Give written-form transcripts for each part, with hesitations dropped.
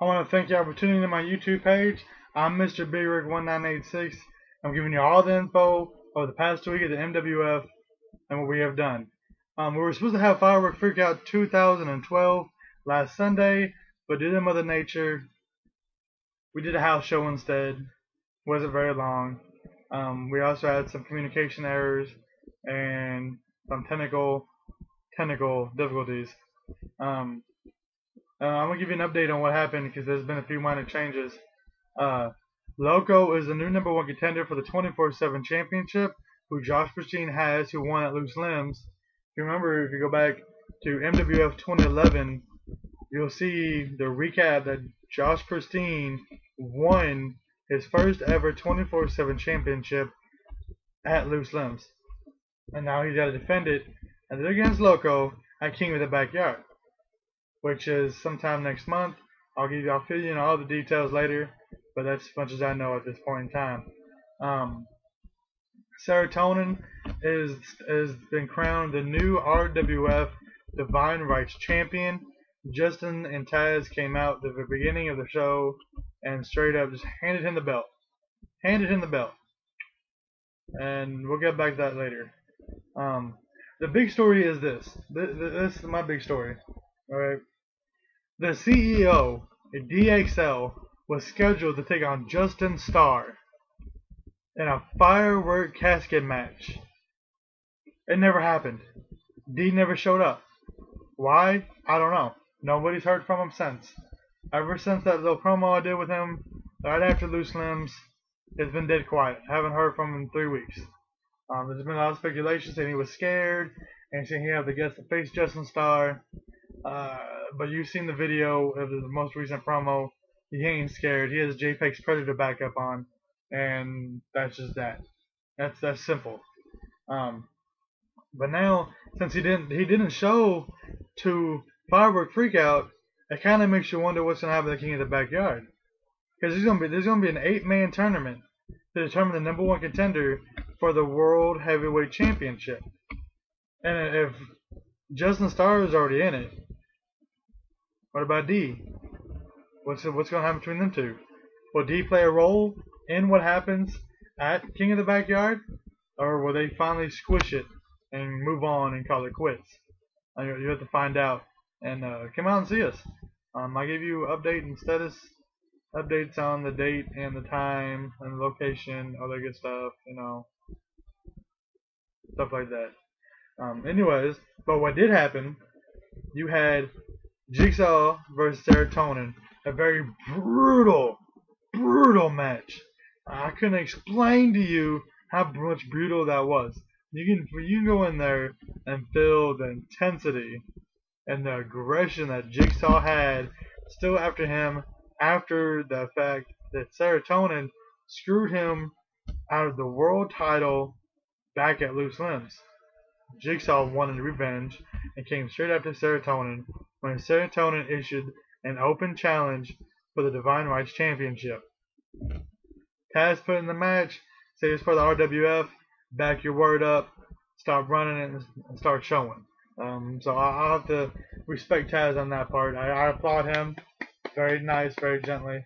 I want to thank y'all for tuning in to my YouTube page. I'm Mr. Big Rig 1986. I'm giving you all the info over the past week of the MWF and what we have done. We were supposed to have Firework Freakout 2012 last Sunday, but due to Mother Nature, we did a house show instead. Wasn't very long. We also had some communication errors and some technical difficulties. I'm gonna give you an update on what happened because there's been a few minor changes. Loco is the new #1 contender for the 24/7 championship, who Josh Pristine has, who won at Loose Limbs. If you remember, if you go back to MWF 2011, you'll see the recap that Josh Pristine won his first ever 24/7 championship at Loose Limbs, and now he's got to defend it against Loco at King of the Backyard, which is sometime next month. I'll fill you in all the details later, but that's as much as I know at this point in time. Serotonin has been crowned the new RWF Divine Rights Champion. Justin and Taz came out at the beginning of the show and straight up just handed him the belt. And we'll get back to that later. The big story is this. This is my big story. Alright. The CEO at DXL was scheduled to take on Justin Starr in a firework casket match. It never happened. D never showed up. Why? I don't know. Nobody's heard from him since. Ever since that little promo I did with him right after Loose Limbs, it's been dead quiet. I haven't heard from him in 3 weeks. There's been a lot of speculation saying he was scared and saying he had the guts to face Justin Starr. But you've seen the video of the most recent promo. He ain't scared. He has JPEG's Predator backup on, and that's just that. That's simple. But now, since he didn't show to Firework Freakout, it kind of makes you wonder what's gonna happen to King of the Backyard, because there's gonna be an 8-man tournament to determine the #1 contender for the World Heavyweight Championship. And if Justin Starr is already in it, what about D? What's going to happen between them two? Will D play a role in what happens at King of the Backyard, or will they finally squish it and move on and call it quits? You have to find out, and come out and see us. I give you updates on the date and the time and the location, all that good stuff, stuff like that. Anyways, but what did happen? You had Jigsaw versus Serotonin, a very brutal match. I couldn't explain to you how much brutal that was. You can go in there and feel the intensity and the aggression that Jigsaw had still after him, after the fact that Serotonin screwed him out of the world title back at Loose Limbs. Jigsaw wanted revenge and came straight after Serotonin when Serotonin issued an open challenge for the Divine Rights Championship. Taz put in the match, say it's for the RWF, back your word up, stop running it, and start showing. So I'll have to respect Taz on that part. I applaud him. Very nice, very gently.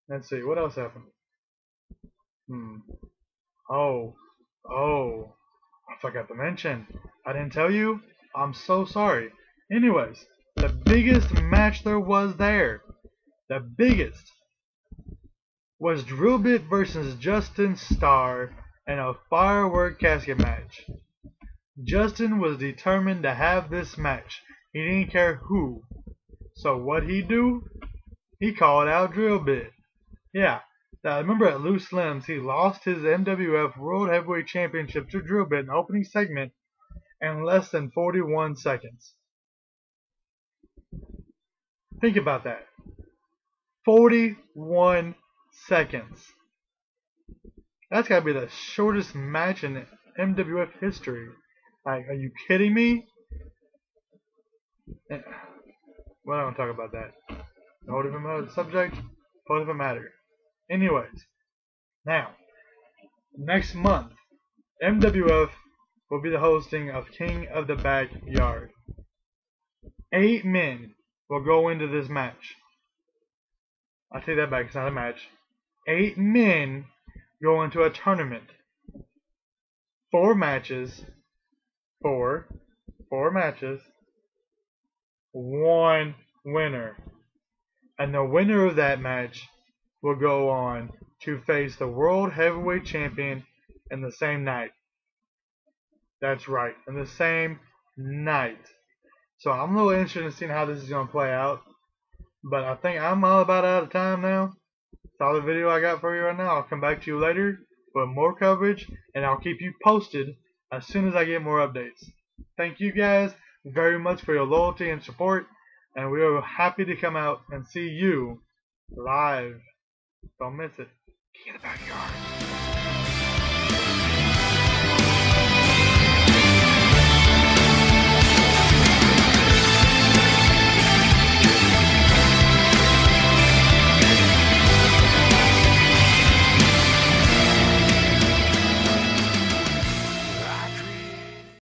Let's see, what else happened? Oh, I forgot to mention. I didn't tell you. I'm so sorry. Anyways, the biggest match there was there, the biggest, was Drillbit versus Justin Starr in a firework casket match. Justin was determined to have this match. He didn't care who. So what he do? He called out Drillbit. Yeah. Now, remember at Loose Limbs, he lost his MWF World Heavyweight Championship to Drillbit in the opening segment in less than 41 seconds. Think about that. 41 seconds. That's got to be the shortest match in MWF history. Like, are you kidding me? Well, I don't want to talk about that. No different subject, no different matter. Anyways, now, next month, MWF will be the hosting of King of the Backyard. 8 men will go into this match. I take that back, it's not a match. 8 men go into a tournament. 4 matches. 4 matches. 1 winner. And the winner of that match will go on to face the World Heavyweight Champion in the same night. That's right, in the same night. So I'm a little interested in seeing how this is going to play out. But I think I'm all about out of time now. That's all the video I got for you right now. I'll come back to you later with more coverage, and I'll keep you posted as soon as I get more updates. Thank you guys very much for your loyalty and support, and we are happy to come out and see you live. Don't miss it. Get in the backyard.